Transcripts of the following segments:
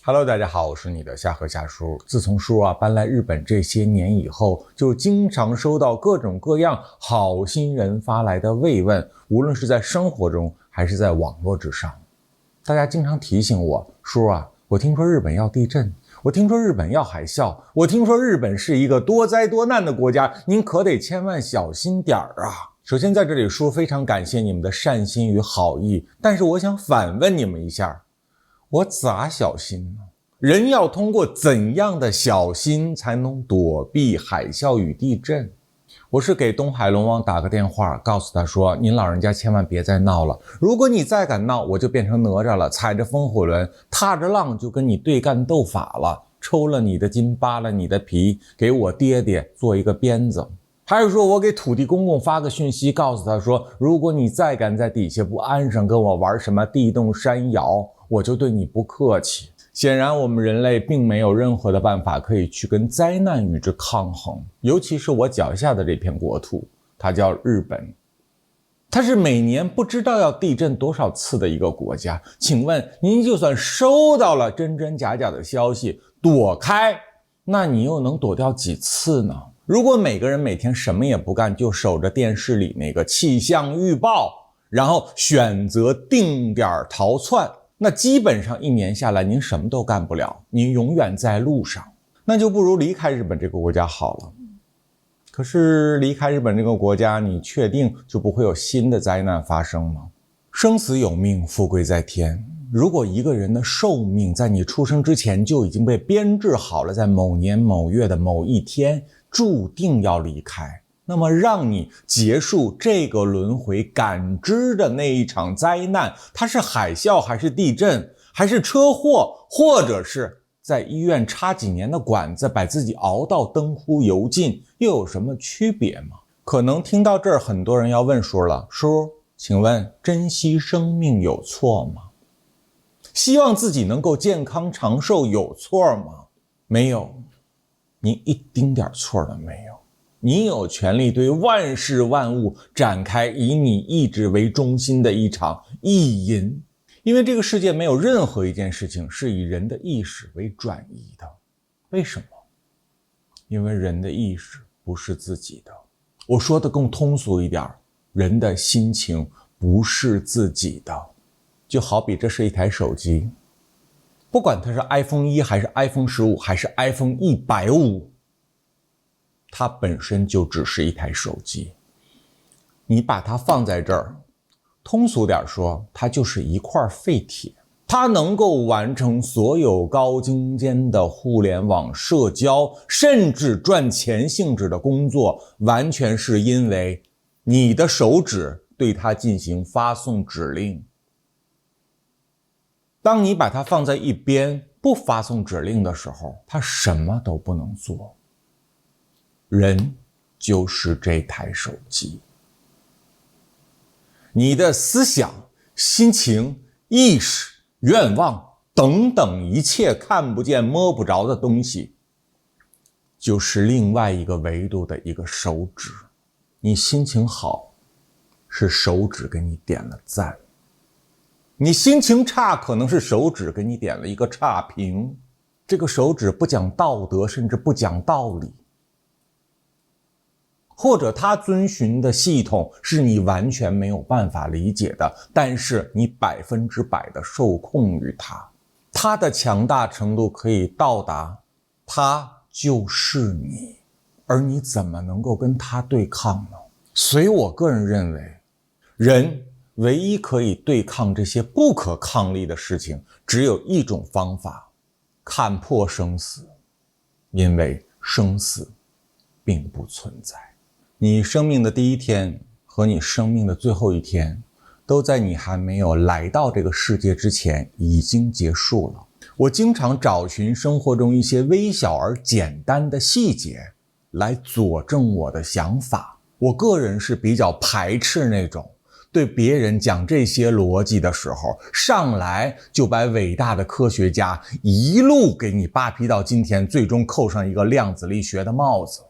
Hello， 大家好，我是你的夏禾夏叔。自从叔搬来日本这些年以后，就经常收到各种各样好心人发来的慰问，无论是在生活中还是在网络之上。大家经常提醒我，叔我听说日本要地震，我听说日本要海啸，我听说日本是一个多灾多难的国家，您可得千万小心点啊。首先在这里叔非常感谢你们的善心与好意，但是我想反问你们一下，我咋小心呢？人要通过怎样的小心才能躲避海啸与地震？我是给东海龙王打个电话，告诉他说，您老人家千万别再闹了，如果你再敢闹，我就变成哪吒了，踩着风火轮，踏着浪就跟你对干斗法了，抽了你的筋，扒了你的皮，给我爹爹做一个鞭子。还是说我给土地公公发个讯息，告诉他说，如果你再敢在底下不安上跟我玩什么地动山摇，我就对你不客气。显然我们人类并没有任何的办法可以去跟灾难与之抗衡，尤其是我脚下的这片国土，它叫日本。它是每年不知道要地震多少次的一个国家，请问您就算收到了真真假假的消息，躲开，那你又能躲掉几次呢？如果每个人每天什么也不干，就守着电视里那个气象预报，然后选择定点逃窜，那基本上一年下来您什么都干不了，您永远在路上，那就不如离开日本这个国家好了。可是离开日本这个国家，你确定就不会有新的灾难发生吗？生死有命，富贵在天。如果一个人的寿命在你出生之前就已经被编制好了，在某年某月的某一天注定要离开，那么让你结束这个轮回感知的那一场灾难，它是海啸还是地震还是车祸，或者是在医院插几年的管子把自己熬到灯枯油尽，又有什么区别吗？可能听到这儿很多人要问叔了，叔，请问珍惜生命有错吗？希望自己能够健康长寿有错吗？没有，您一丁点错都没有。你有权利对万事万物展开以你意志为中心的一场意淫，因为这个世界没有任何一件事情是以人的意识为转移的。为什么？因为人的意识不是自己的。我说的更通俗一点，人的心情不是自己的。就好比这是一台手机，不管它是 iPhone 1还是 iPhone 15还是 iPhone 150，它本身就只是一台手机，你把它放在这儿，通俗点说，它就是一块废铁。它能够完成所有高精尖的互联网社交，甚至赚钱性质的工作，完全是因为你的手指对它进行发送指令。当你把它放在一边，不发送指令的时候，它什么都不能做。人就是这台手机，你的思想、心情、意识、愿望等等一切看不见摸不着的东西，就是另外一个维度的一个手指。你心情好，是手指给你点了赞；你心情差，可能是手指给你点了一个差评。这个手指不讲道德，甚至不讲道理，或者他遵循的系统是你完全没有办法理解的，但是你100%的受控于他，他的强大程度可以到达他就是你，而你怎么能够跟他对抗呢？所以我个人认为，人唯一可以对抗这些不可抗力的事情，只有一种方法，看破生死，因为生死并不存在。你生命的第一天和你生命的最后一天，都在你还没有来到这个世界之前已经结束了。我经常找寻生活中一些微小而简单的细节来佐证我的想法。我个人是比较排斥那种对别人讲这些逻辑的时候，上来就把伟大的科学家一路给你扒皮到今天，最终扣上一个量子力学的帽子。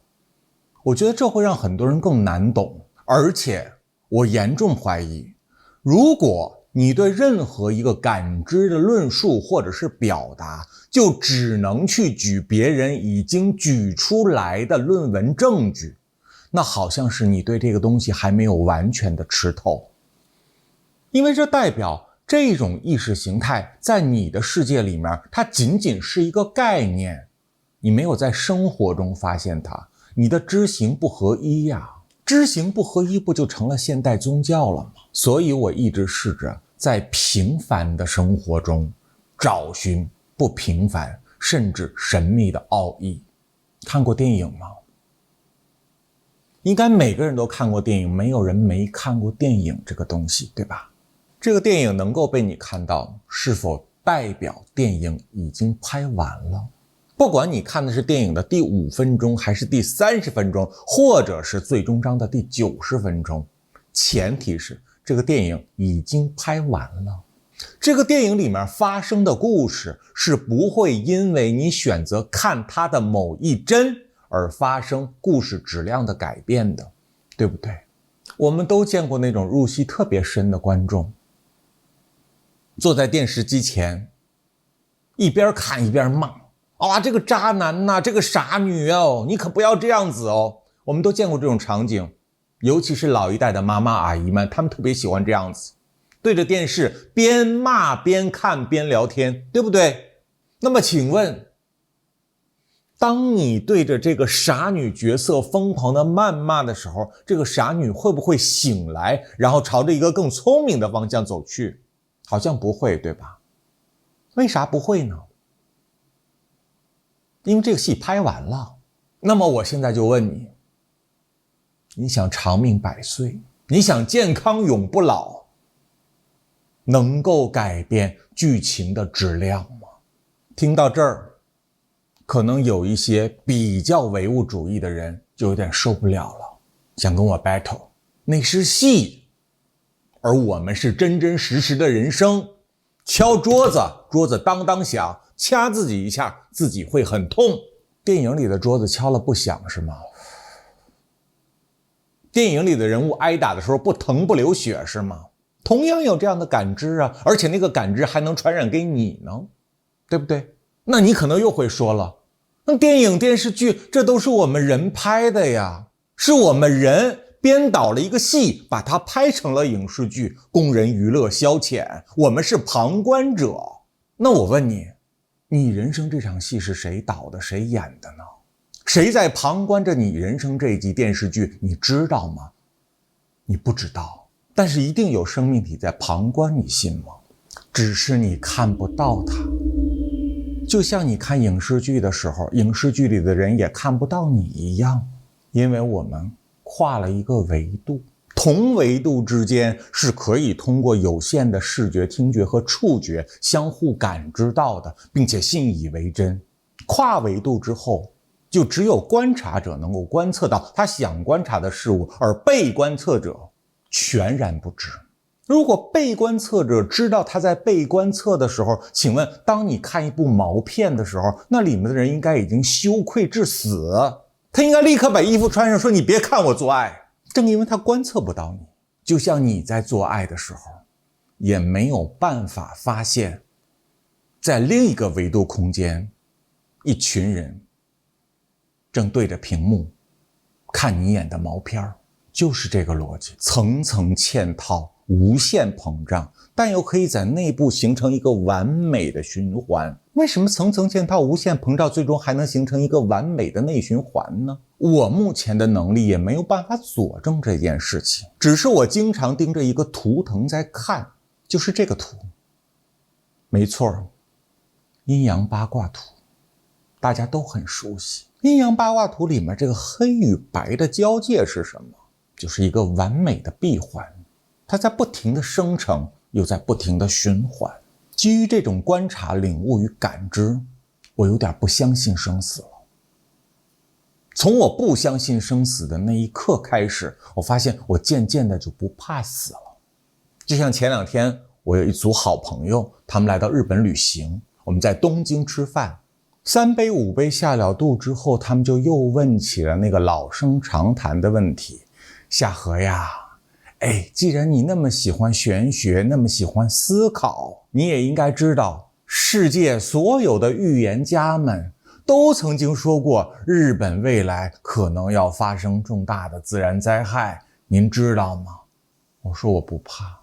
我觉得这会让很多人更难懂，而且我严重怀疑，如果你对任何一个感知的论述或者是表达，就只能去举别人已经举出来的论文证据，那好像是你对这个东西还没有完全的吃透。因为这代表这种意识形态在你的世界里面，它仅仅是一个概念，你没有在生活中发现它，你的知行不合一呀。知行不合一不就成了现代宗教了吗？所以我一直试着在平凡的生活中找寻不平凡甚至神秘的奥义。看过电影吗？应该每个人都看过电影，没有人没看过电影这个东西，对吧？这个电影能够被你看到，是否代表电影已经拍完了？不管你看的是电影的第5分钟，还是第30分钟，或者是最终章的第90分钟，前提是这个电影已经拍完了。这个电影里面发生的故事是不会因为你选择看它的某一帧而发生故事质量的改变的，对不对？我们都见过那种入戏特别深的观众，坐在电视机前一边看一边骂，这个渣男呐，这个傻女哦，你可不要这样子哦。我们都见过这种场景，尤其是老一代的妈妈阿姨们，她们特别喜欢这样子，对着电视边骂边看边聊天，对不对？那么请问，当你对着这个傻女角色疯狂的谩骂的时候，这个傻女会不会醒来，然后朝着一个更聪明的方向走去？好像不会，对吧？为啥不会呢？因为这个戏拍完了。那么我现在就问你，你想长命百岁，你想健康永不老，能够改变剧情的质量吗？听到这儿，可能有一些比较唯物主义的人就有点受不了了，想跟我 battle。 那是戏，而我们是真真实实的人生。敲桌子，桌子当当响，掐自己一下，自己会很痛。电影里的桌子敲了不响是吗？电影里的人物挨打的时候不疼不流血是吗？同样有这样的感知啊，而且那个感知还能传染给你呢，对不对？那你可能又会说了，那电影电视剧这都是我们人拍的呀，是我们人编导了一个戏，把它拍成了影视剧，供人娱乐消遣，我们是旁观者。那我问你，你人生这场戏是谁导的，谁演的呢？谁在旁观着你人生这一集电视剧，你知道吗？你不知道，但是一定有生命体在旁观，你信吗？只是你看不到它。就像你看影视剧的时候，影视剧里的人也看不到你一样，因为我们跨了一个维度，同维度之间是可以通过有限的视觉、听觉和触觉相互感知到的，并且信以为真。跨维度之后，就只有观察者能够观测到他想观察的事物，而被观测者全然不知。如果被观测者知道他在被观测的时候，请问当你看一部毛片的时候，那里面的人应该已经羞愧致死，他应该立刻把衣服穿上，说你别看我做爱。正因为他观测不到你，就像你在做爱的时候也没有办法发现在另一个维度空间一群人正对着屏幕看你演的毛片，就是这个逻辑，层层嵌套，无限膨胀，但又可以在内部形成一个完美的循环。为什么层层嵌套、无限膨胀最终还能形成一个完美的内循环呢？我目前的能力也没有办法佐证这件事情，只是我经常盯着一个图腾在看，就是这个图。没错，阴阳八卦图大家都很熟悉。阴阳八卦图里面这个黑与白的交界是什么？就是一个完美的闭环，它在不停的生成，又在不停的循环。基于这种观察、领悟与感知，我有点不相信生死了。从我不相信生死的那一刻开始，我发现我渐渐的就不怕死了。就像前2天我有一组好朋友，他们来到日本旅行，我们在东京吃饭，3杯5杯下了肚之后，他们就又问起了那个老生常谈的问题，夏荷呀，既然你那么喜欢玄学，那么喜欢思考，你也应该知道，世界所有的预言家们都曾经说过，日本未来可能要发生重大的自然灾害，您知道吗？我说我不怕，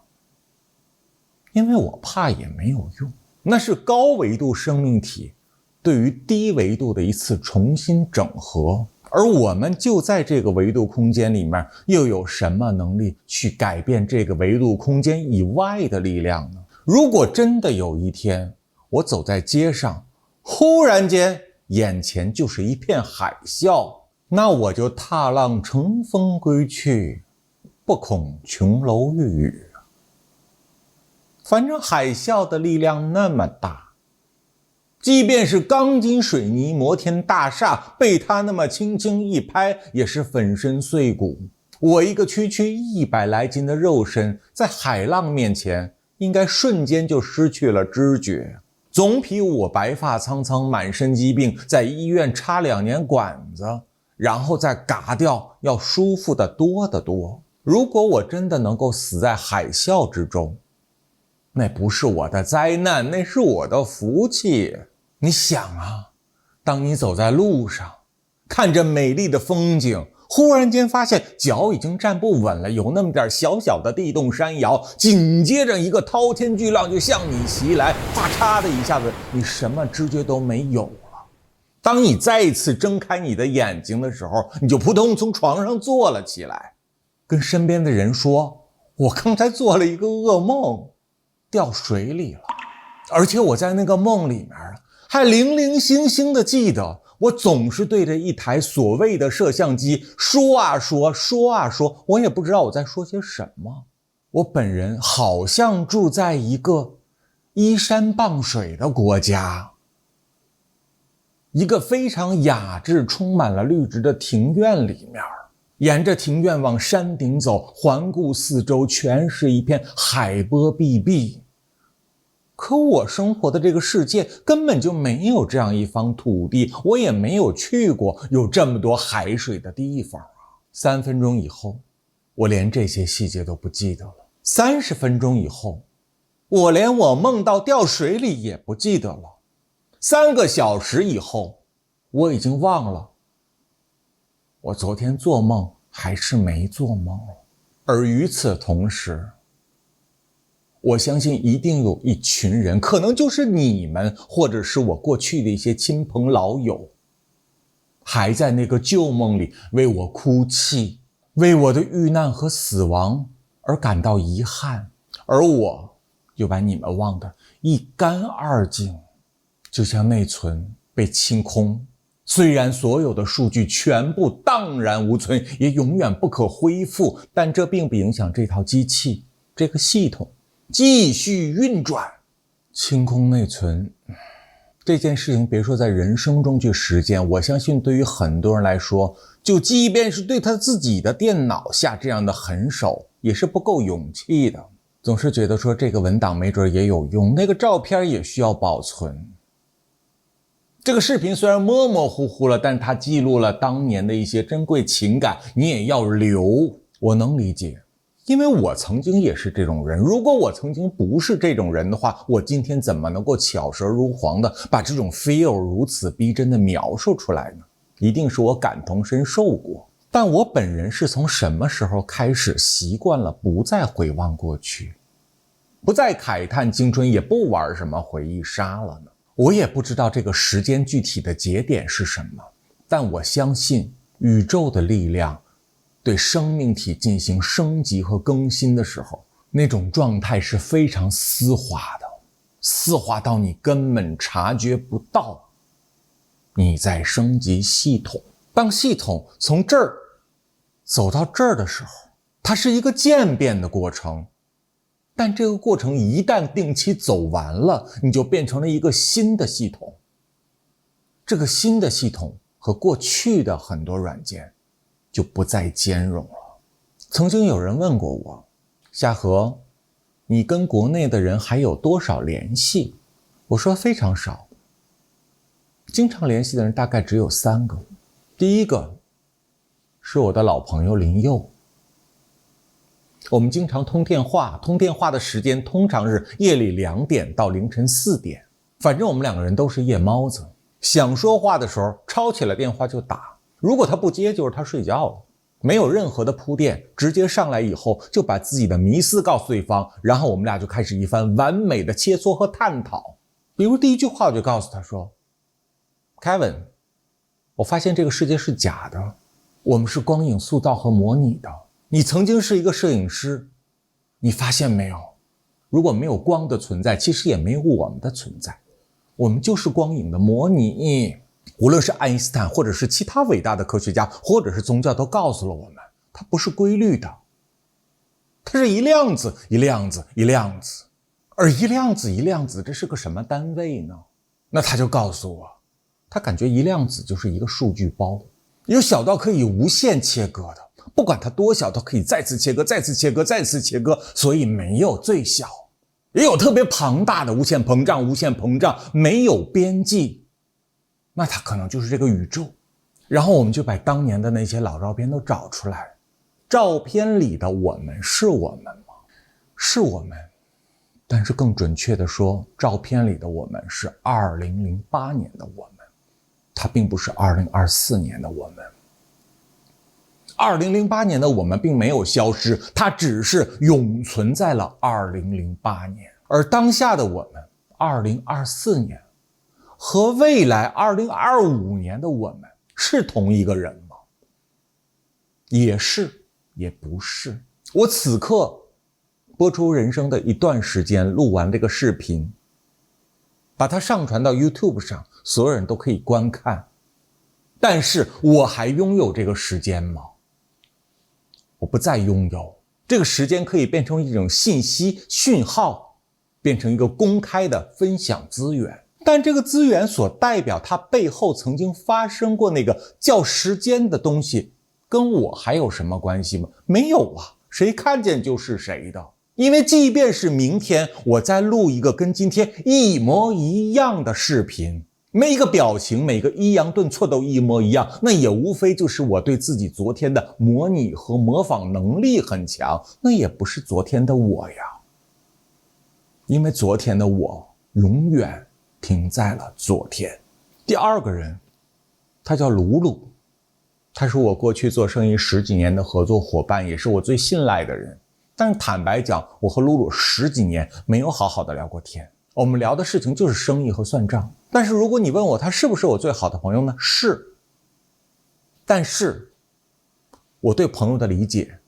因为我怕也没有用，那是高维度生命体对于低维度的一次重新整合，而我们就在这个维度空间里面，又有什么能力去改变这个维度空间以外的力量呢？如果真的有一天我走在街上，忽然间眼前就是一片海啸，那我就踏浪乘风归去，不恐琼楼玉宇。反正海啸的力量那么大，即便是钢筋水泥摩天大厦被它那么轻轻一拍，也是粉身碎骨。我一个区区100来斤的肉身，在海浪面前应该瞬间就失去了知觉，总比我白发苍苍满身疾病在医院插2年管子然后再嘎掉要舒服得多得多。如果我真的能够死在海啸之中，那不是我的灾难，那是我的福气。你想啊，当你走在路上，看着美丽的风景，忽然间发现脚已经站不稳了，有那么点小小的地动山摇，紧接着一个滔天巨浪就向你袭来，啪嚓的一下子，你什么知觉都没有了。当你再一次睁开你的眼睛的时候，你就扑通从床上坐了起来，跟身边的人说，我刚才做了一个噩梦，掉水里了，而且我在那个梦里面还零零星星的记得，我总是对着一台所谓的摄像机说啊说，说啊说，我也不知道我在说些什么。我本人好像住在一个依山傍水的国家，一个非常雅致充满了绿植的庭院里面，沿着庭院往山顶走，环顾四周，全是一片海波碧碧。可我生活的这个世界根本就没有这样一方土地，我也没有去过有这么多海水的地方啊。3分钟以后，我连这些细节都不记得了。30分钟以后，我连我梦到掉水里也不记得了。3个小时以后，我已经忘了我昨天做梦还是没做梦了。而与此同时，我相信一定有一群人，可能就是你们，或者是我过去的一些亲朋老友，还在那个旧梦里为我哭泣，为我的遇难和死亡而感到遗憾，而我又把你们忘得一干二净，就像内存被清空。虽然所有的数据全部荡然无存，也永远不可恢复，但这并不影响这套机器，这个系统继续运转。清空内存这件事情，别说在人生中去实践，我相信对于很多人来说，就即便是对他自己的电脑下这样的狠手，也是不够勇气的。总是觉得说这个文档没准也有用，那个照片也需要保存。这个视频虽然模模糊糊了，但它记录了当年的一些珍贵情感，你也要留。我能理解，因为我曾经也是这种人。如果我曾经不是这种人的话，我今天怎么能够巧舌如簧的把这种 feel 如此逼真的描述出来呢？一定是我感同身受过。但我本人是从什么时候开始习惯了不再回望过去，不再慨叹青春，也不玩什么回忆杀了呢？我也不知道这个时间具体的节点是什么，但我相信宇宙的力量对生命体进行升级和更新的时候，那种状态是非常丝滑的，丝滑到你根本察觉不到你在升级系统。当系统从这儿走到这儿的时候，它是一个渐变的过程，但这个过程一旦定期走完了，你就变成了一个新的系统。这个新的系统和过去的很多软件就不再兼容了。曾经有人问过我，夏荷，你跟国内的人还有多少联系？我说非常少，经常联系的人大概只有3个。第一个是我的老朋友林佑，我们经常通电话，通电话的时间通常是夜里2点到凌晨4点。反正我们2个人都是夜猫子，想说话的时候抄起了电话就打，如果他不接就是他睡觉了，没有任何的铺垫，直接上来以后就把自己的迷思告诉对方，然后我们俩就开始一番完美的切磋和探讨。比如第一句话我就告诉他说 Kevin， 我发现这个世界是假的，我们是光影塑造和模拟的，你曾经是一个摄影师，你发现没有，如果没有光的存在，其实也没有我们的存在，我们就是光影的模拟。无论是爱因斯坦或者是其他伟大的科学家或者是宗教都告诉了我们，它不是规律的，它是一量子一量子一量子。而一量子一量子这是个什么单位呢？那他就告诉我，他感觉一量子就是一个数据包，有小到可以无限切割的，不管它多小都可以再次切割再次切割再次切割，所以没有最小。也有特别庞大的无限膨胀无限膨胀，没有边际，那它可能就是这个宇宙。然后我们就把当年的那些老照片都找出来，照片里的我们是我们吗？是我们，但是更准确的说，照片里的我们是2008年的我们，它并不是2024年的我们。2008年的我们并没有消失，它只是永存在了2008年。而当下的我们2024年和未来2025年的我们是同一个人吗？也是，也不是。我此刻播出人生的一段时间，录完这个视频，把它上传到 YouTube 上，所有人都可以观看。但是我还拥有这个时间吗？我不再拥有。这个时间可以变成一种信息讯号，变成一个公开的分享资源，但这个资源所代表它背后曾经发生过那个叫时间的东西，跟我还有什么关系吗？没有啊，谁看见就是谁的。因为即便是明天我再录一个跟今天一模一样的视频，每一个表情每个抑扬顿挫都一模一样，那也无非就是我对自己昨天的模拟和模仿能力很强，那也不是昨天的我呀。因为昨天的我永远停在了昨天。第二个人，他叫鲁鲁，他是我过去做生意10几年的合作伙伴，也是我最信赖的人。但是坦白讲，我和鲁鲁10几年没有好好的聊过天，我们聊的事情就是生意和算账。但是如果你问我他是不是我最好的朋友呢？是。但是我对朋友的理解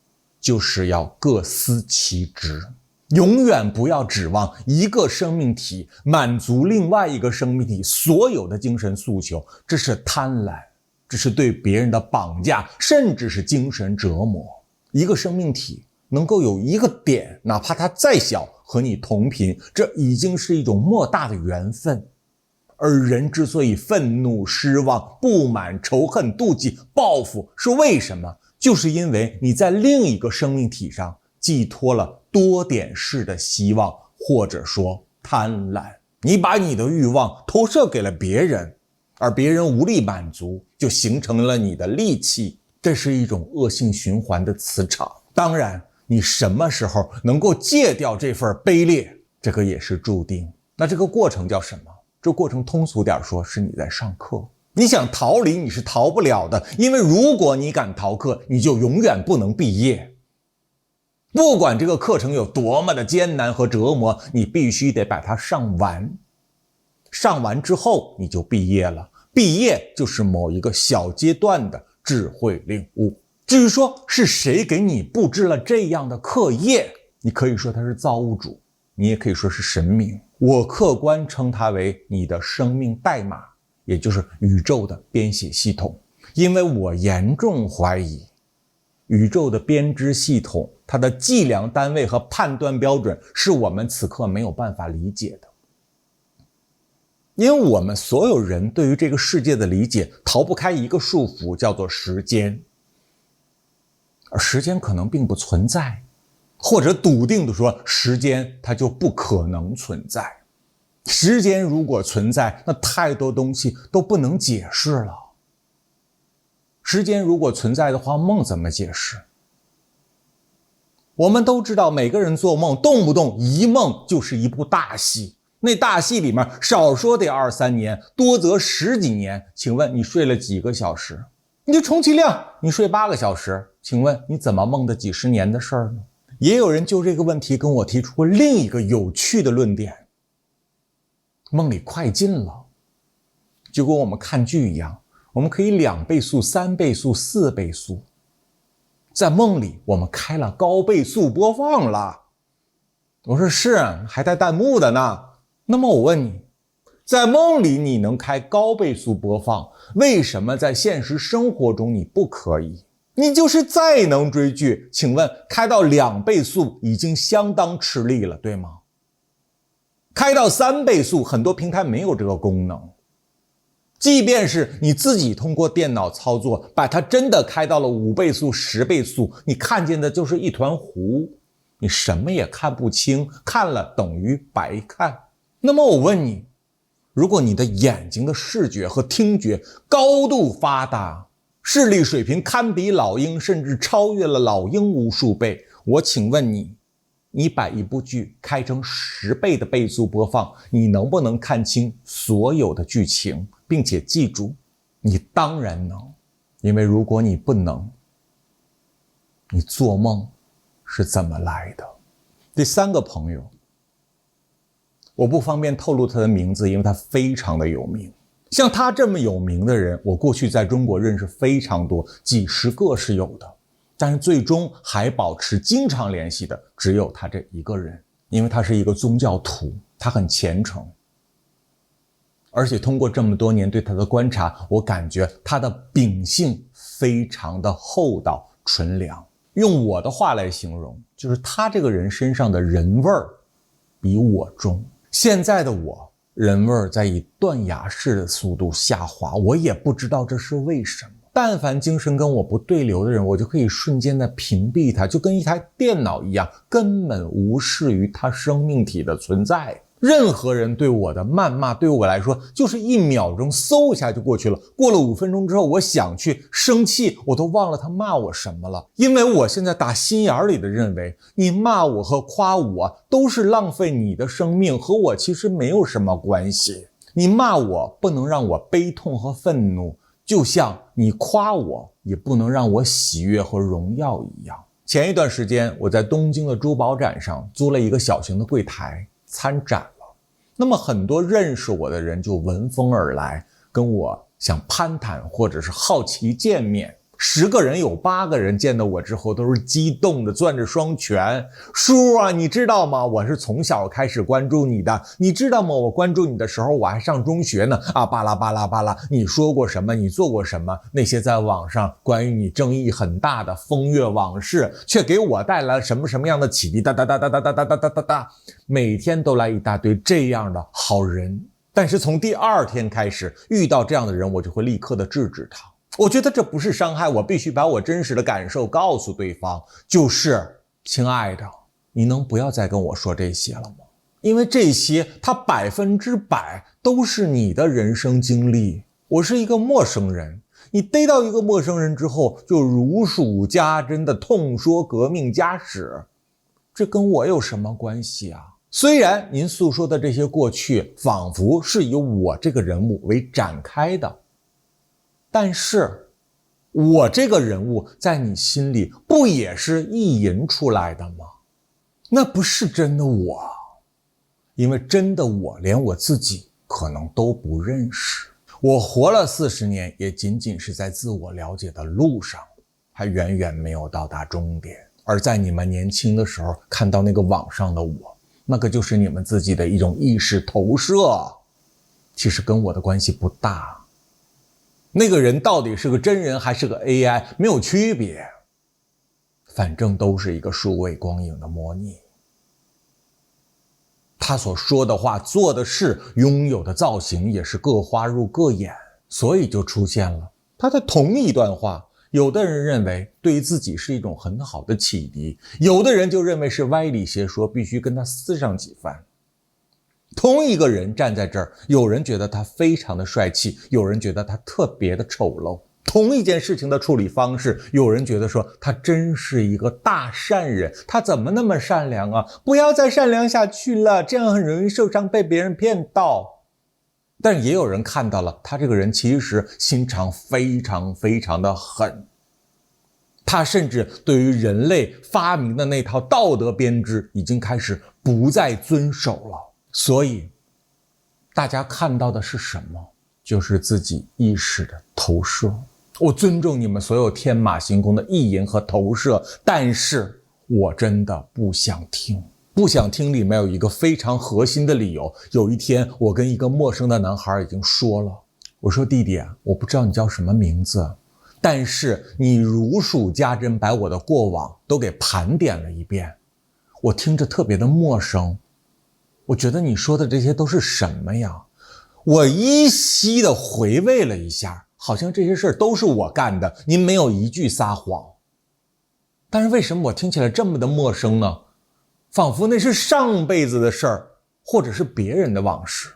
就是要各司其职，永远不要指望一个生命体满足另外一个生命体所有的精神诉求，这是贪婪，这是对别人的绑架，甚至是精神折磨。一个生命体能够有一个点，哪怕它再小，和你同频，这已经是一种莫大的缘分。而人之所以愤怒、失望、不满、仇恨、妒忌、报复，是为什么？就是因为你在另一个生命体上寄托了多点式的希望，或者说贪婪。你把你的欲望投射给了别人，而别人无力满足，就形成了你的戾气。这是一种恶性循环的磁场。当然，你什么时候能够戒掉这份卑劣，这个也是注定。那这个过程叫什么？这过程通俗点说，是你在上课。你想逃离，你是逃不了的，因为如果你敢逃课，你就永远不能毕业。不管这个课程有多么的艰难和折磨，你必须得把它上完。上完之后，你就毕业了。毕业就是某一个小阶段的智慧领悟。至于说是谁给你布置了这样的课业，你可以说他是造物主，你也可以说是神明。我客观称它为你的生命代码，也就是宇宙的编写系统。因为我严重怀疑宇宙的编织系统，它的计量单位和判断标准是我们此刻没有办法理解的。因为我们所有人对于这个世界的理解逃不开一个束缚，叫做时间。而时间可能并不存在，或者笃定的说，时间它就不可能存在。时间如果存在，那太多东西都不能解释了。时间如果存在的话，梦怎么解释？我们都知道，每个人做梦动不动一梦就是一部大戏，那大戏里面少说得2-3年，多则10几年。请问你睡了几个小时？你就充其量你睡8个小时，请问你怎么梦的几十年的事儿呢？也有人就这个问题跟我提出过另一个有趣的论点，梦里快进了，就跟我们看剧一样，我们可以2倍速、3倍速、4倍速，在梦里我们开了高倍速播放了。我说是，还带弹幕的呢。那么我问你，在梦里你能开高倍速播放，为什么在现实生活中你不可以？你就是再能追剧，请问开到2倍速已经相当吃力了，对吗？开到3倍速，很多平台没有这个功能。即便是你自己通过电脑操作，把它真的开到了5倍速、10倍速，你看见的就是一团糊，你什么也看不清，看了等于白看。那么我问你，如果你的眼睛的视觉和听觉高度发达，视力水平堪比老鹰，甚至超越了老鹰无数倍，我请问你，你把一部剧开成10倍的倍速播放，你能不能看清所有的剧情，并且记住？你当然能，因为如果你不能，你做梦是怎么来的？第3个朋友，我不方便透露他的名字，因为他非常的有名。像他这么有名的人，我过去在中国认识非常多，几十个是有的，但是最终还保持经常联系的只有他这一个人，因为他是一个宗教徒，他很虔诚。而且通过这么多年对他的观察，我感觉他的秉性非常的厚道纯良。用我的话来形容，就是他这个人身上的人味儿比我重。现在的我人味儿在以断崖式的速度下滑，我也不知道这是为什么。但凡精神跟我不对流的人，我就可以瞬间的屏蔽他，就跟一台电脑一样，根本无视于他生命体的存在。任何人对我的谩骂，对我来说就是1秒钟，嗖一下就过去了。过了5分钟之后，我想去生气，我都忘了他骂我什么了。因为我现在打心眼里的认为，你骂我和夸我都是浪费你的生命，和我其实没有什么关系。你骂我不能让我悲痛和愤怒，就像你夸我也不能让我喜悦和荣耀一样。前一段时间，我在东京的珠宝展上租了一个小型的柜台参展了，那么很多认识我的人就闻风而来，跟我想攀谈或者是好奇见面。10个人有8个人见到我之后都是激动的攥着双拳，叔啊，你知道吗？我是从小开始关注你的，你知道吗？我关注你的时候我还上中学呢啊，巴拉巴拉巴拉，你说过什么？你做过什么？那些在网上关于你争议很大的风月往事，却给我带来了什么什么样的启迪？哒哒哒哒哒哒哒哒哒哒，每天都来一大堆这样的好人。但是从第2天开始，遇到这样的人，我就会立刻的制止他。我觉得这不是伤害，我必须把我真实的感受告诉对方，就是亲爱的，你能不要再跟我说这些了吗？因为这些它100%都是你的人生经历，我是一个陌生人，你逮到一个陌生人之后就如数家珍的痛说革命家史，这跟我有什么关系啊？虽然您诉说的这些过去仿佛是以我这个人物为展开的，但是我这个人物在你心里不也是意淫出来的吗？那不是真的我，因为真的我连我自己可能都不认识。我活了40年，也仅仅是在自我了解的路上，还远远没有到达终点。而在你们年轻的时候看到那个网上的我，那个就是你们自己的一种意识投射，其实跟我的关系不大。那个人到底是个真人还是个 AI 没有区别，反正都是一个数位光影的模拟。他所说的话做的事拥有的造型也是各花入各眼，所以就出现了他的同一段话，有的人认为对于自己是一种很好的启迪，有的人就认为是歪理邪说，必须跟他撕上几番。同一个人站在这儿，有人觉得他非常的帅气，有人觉得他特别的丑陋。同一件事情的处理方式，有人觉得说他真是一个大善人，他怎么那么善良啊？不要再善良下去了，这样很容易受伤，被别人骗到。但也有人看到了，他这个人其实心肠非常非常的狠，他甚至对于人类发明的那套道德编织已经开始不再遵守了。所以大家看到的是什么？就是自己意识的投射。我尊重你们所有天马行空的意淫和投射，但是我真的不想听。不想听里面有一个非常核心的理由。有一天我跟一个陌生的男孩已经说了，我说弟弟，我不知道你叫什么名字，但是你如数家珍把我的过往都给盘点了一遍，我听着特别的陌生，我觉得你说的这些都是什么呀？我依稀的回味了一下，好像这些事都是我干的，您没有一句撒谎。但是为什么我听起来这么的陌生呢？仿佛那是上辈子的事儿，或者是别人的往事。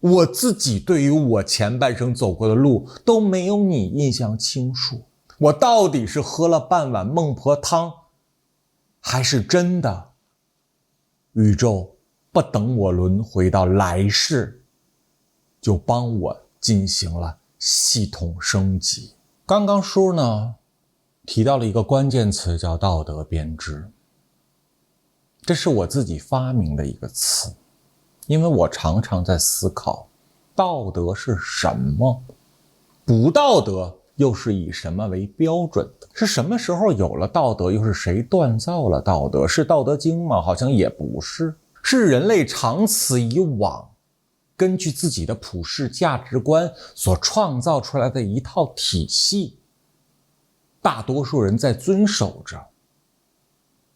我自己对于我前半生走过的路都没有你印象清楚。我到底是喝了半碗孟婆汤，还是真的宇宙不等我轮回到来世，就帮我进行了系统升级？刚刚书呢提到了一个关键词，叫道德编织。这是我自己发明的一个词，因为我常常在思考，道德是什么？不道德又是以什么为标准的？是什么时候有了道德？又是谁锻造了道德？是《道德经》吗？好像也不是，是人类长此以往根据自己的普世价值观所创造出来的一套体系，大多数人在遵守着，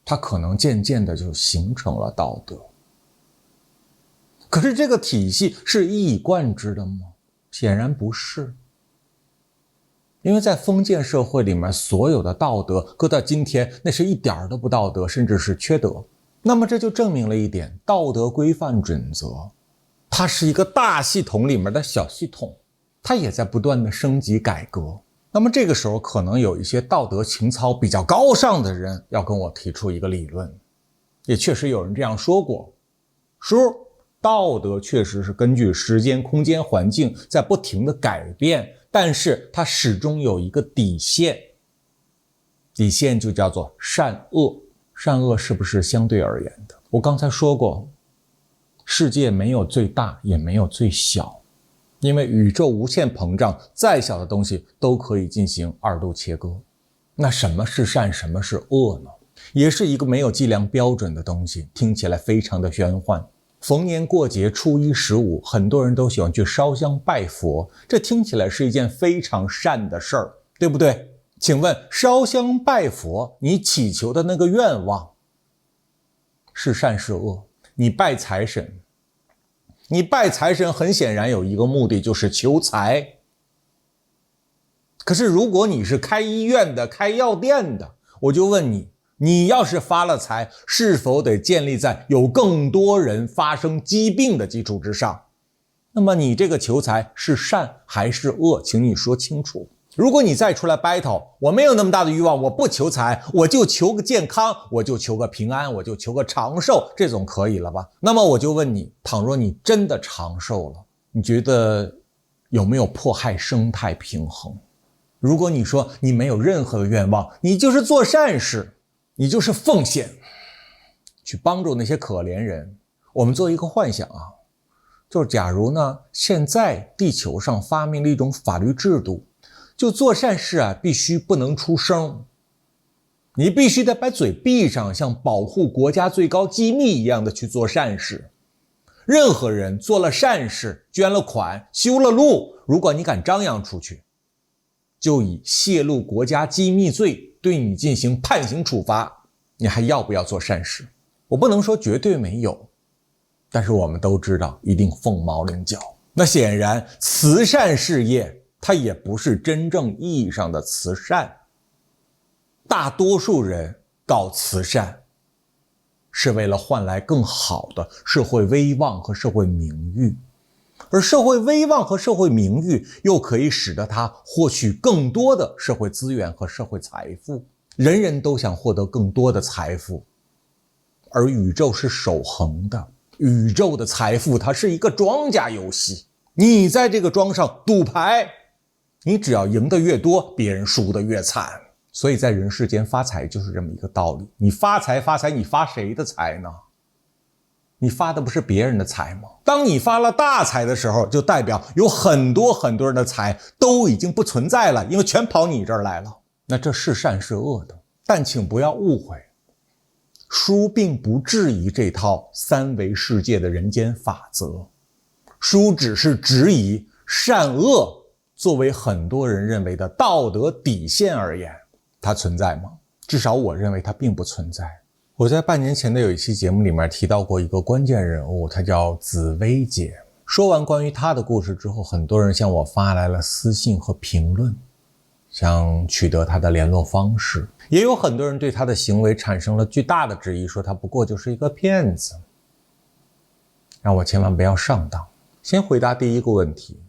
它可能渐渐的就形成了道德。可是这个体系是一以贯之的吗？显然不是。因为在封建社会里面，所有的道德搁到今天，那是一点都不道德，甚至是缺德。那么这就证明了一点，道德规范准则，它是一个大系统里面的小系统，它也在不断的升级改革。那么这个时候可能有一些道德情操比较高尚的人要跟我提出一个理论，也确实有人这样说过，说道德确实是根据时间、空间、环境在不停的改变，但是它始终有一个底线，底线就叫做善恶。善恶是不是相对而言的？我刚才说过，世界没有最大也没有最小，因为宇宙无限膨胀，再小的东西都可以进行2度切割。那什么是善，什么是恶呢？也是一个没有计量标准的东西，听起来非常的玄幻。逢年过节初一十五，很多人都喜欢去烧香拜佛，这听起来是一件非常善的事儿，对不对？请问烧香拜佛，你祈求的那个愿望是善是恶？你拜财神，你拜财神很显然有一个目的，就是求财。可是如果你是开医院的、开药店的，我就问你，你要是发了财，是否得建立在有更多人发生疾病的基础之上？那么你这个求财是善还是恶？请你说清楚。如果你再出来 battle， 我没有那么大的欲望，我不求财，我就求个健康，我就求个平安，我就求个长寿，这总可以了吧？那么我就问你，倘若你真的长寿了，你觉得有没有迫害生态平衡？如果你说你没有任何的愿望，你就是做善事，你就是奉献，去帮助那些可怜人。我们做一个幻想啊，就是假如呢，现在地球上发明了一种法律制度，就做善事啊，必须不能出声，你必须得把嘴闭上，像保护国家最高机密一样的去做善事。任何人做了善事，捐了款，修了路，如果你敢张扬出去，就以泄露国家机密罪对你进行判刑处罚，你还要不要做善事？我不能说绝对没有，但是我们都知道一定凤毛麟角。那显然慈善事业它也不是真正意义上的慈善，大多数人搞慈善是为了换来更好的社会威望和社会名誉。而社会威望和社会名誉又可以使得他获取更多的社会资源和社会财富。人人都想获得更多的财富，而宇宙是守恒的，宇宙的财富它是一个庄家游戏，你在这个庄上赌牌，你只要赢得越多，别人输得越惨。所以在人世间发财就是这么一个道理，你发财，你发谁的财呢？你发的不是别人的财吗？当你发了大财的时候，就代表有很多人的财都已经不存在了，因为全跑你这儿来了。那这是善是恶的，但请不要误会，书并不质疑这套三维世界的人间法则，书只是质疑善恶作为很多人认为的道德底线而言，它存在吗？至少我认为它并不存在。我在半年前的有一期节目里面提到过一个关键人物，他叫紫薇姐。说完关于她的故事之后，很多人向我发来了私信和评论，想取得她的联络方式。也有很多人对她的行为产生了巨大的质疑，说她不过就是一个骗子，让我千万不要上当。先回答第一个问题，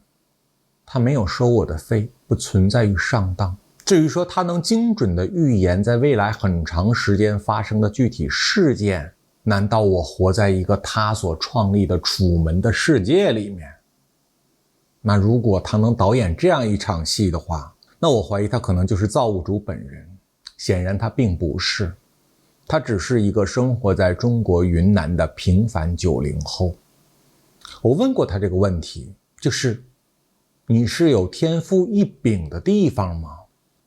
她没有收我的费，不存在于上当。至于说他能精准的预言在未来很长时间发生的具体事件，难道我活在一个他所创立的楚门的世界里面？那如果他能导演这样一场戏的话，那我怀疑他可能就是造物主本人。显然他并不是，他只是一个生活在中国云南的平凡90后。我问过他这个问题，就是你是有天赋异禀的地方吗？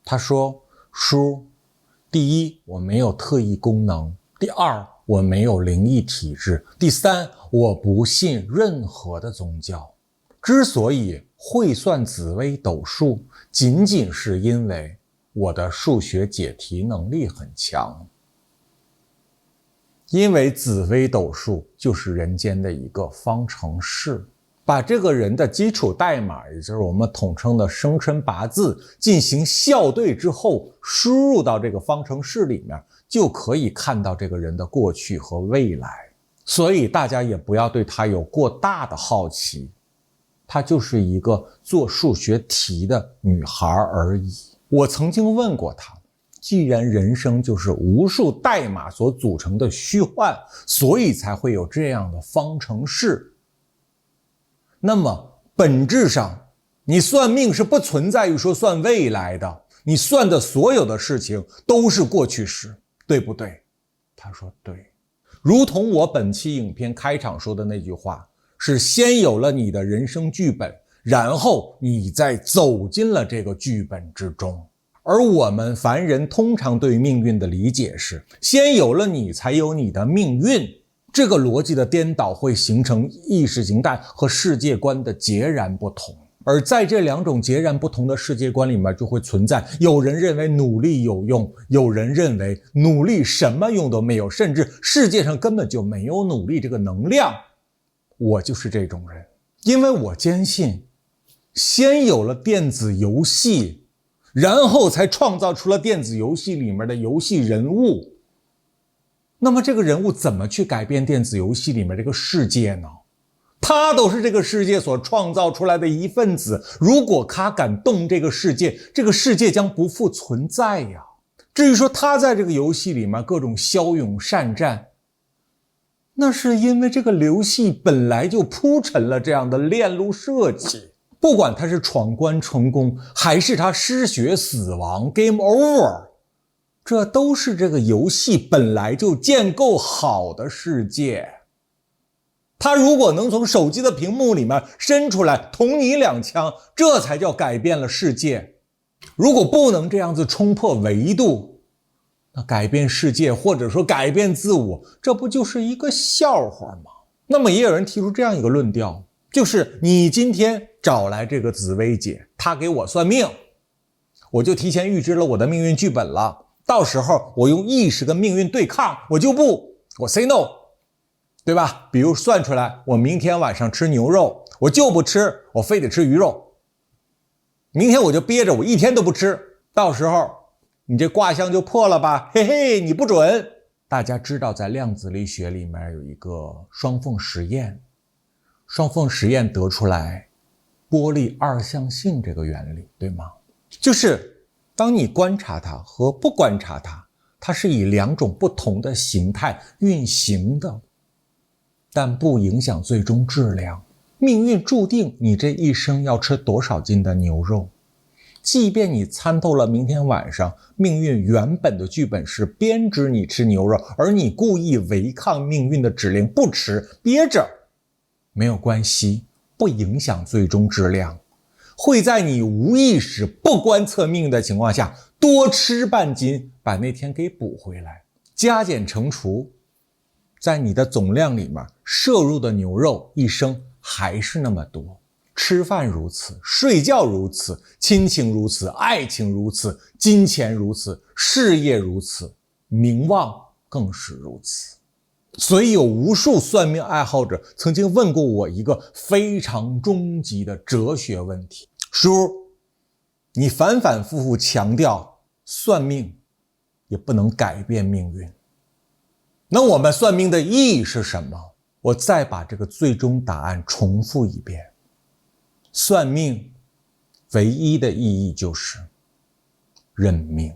他说，叔，第一，我没有特异功能；第二，我没有灵异体质；第三，我不信任何的宗教。之所以会算紫微斗数，仅仅是因为我的数学解题能力很强。因为紫微斗数就是人间的一个方程式，把这个人的基础代码，也就是我们统称的生辰八字进行校对之后，输入到这个方程式里面，就可以看到这个人的过去和未来。所以大家也不要对他有过大的好奇，她就是一个做数学题的女孩而已。我曾经问过她，既然人生就是无数代码所组成的虚幻，所以才会有这样的方程式，那么本质上你算命是不存在于说算未来的，你算的所有的事情都是过去式，对不对？他说对。如同我本期影片开场说的那句话，是先有了你的人生剧本，然后你再走进了这个剧本之中。而我们凡人通常对命运的理解是，先有了你才有你的命运。这个逻辑的颠倒会形成意识形态和世界观的截然不同，而在这两种截然不同的世界观里面，就会存在有人认为努力有用，有人认为努力什么用都没有，甚至世界上根本就没有努力这个能量。我就是这种人，因为我坚信，先有了电子游戏，然后才创造出了电子游戏里面的游戏人物。那么这个人物怎么去改变电子游戏里面这个世界呢？他都是这个世界所创造出来的一份子，如果他敢动这个世界，这个世界将不复存在呀。至于说他在这个游戏里面各种骁勇善战，那是因为这个游戏本来就铺陈了这样的链路设计，不管他是闯关成功，还是他失血死亡 Game Over，这都是这个游戏本来就建构好的世界。他如果能从手机的屏幕里面伸出来捅你2枪，这才叫改变了世界。如果不能这样子冲破维度，那改变世界或者说改变自我，这不就是一个笑话吗？那么也有人提出这样一个论调，就是你今天找来这个紫薇姐，她给我算命，我就提前预知了我的命运剧本了，到时候我用意识跟命运对抗，我 say no， 对吧？比如算出来我明天晚上吃牛肉，我就不吃，我非得吃鱼肉，明天我就憋着，我一天都不吃，到时候你这卦象就破了吧，嘿嘿，你不准。大家知道在量子力学里面有一个双缝实验，双缝实验得出来波粒二象性这个原理，对吗？就是当你观察它和不观察它，它是以两种不同的形态运行的，但不影响最终质量。命运注定你这一生要吃多少斤的牛肉，即便你参透了明天晚上命运原本的剧本是编织你吃牛肉，而你故意违抗命运的指令不吃，憋着，没有关系，不影响最终质量，会在你无意识不观测命运的情况下多吃半斤，把那天给补回来。加减乘除，在你的总量里面摄入的牛肉一生还是那么多。吃饭如此，睡觉如此，亲情如此，爱情如此，金钱如此，事业如此，名望更是如此。所以有无数算命爱好者曾经问过我一个非常终极的哲学问题：叔，你反反复复强调算命也不能改变命运，那我们算命的意义是什么？我再把这个最终答案重复一遍，算命唯一的意义就是认命。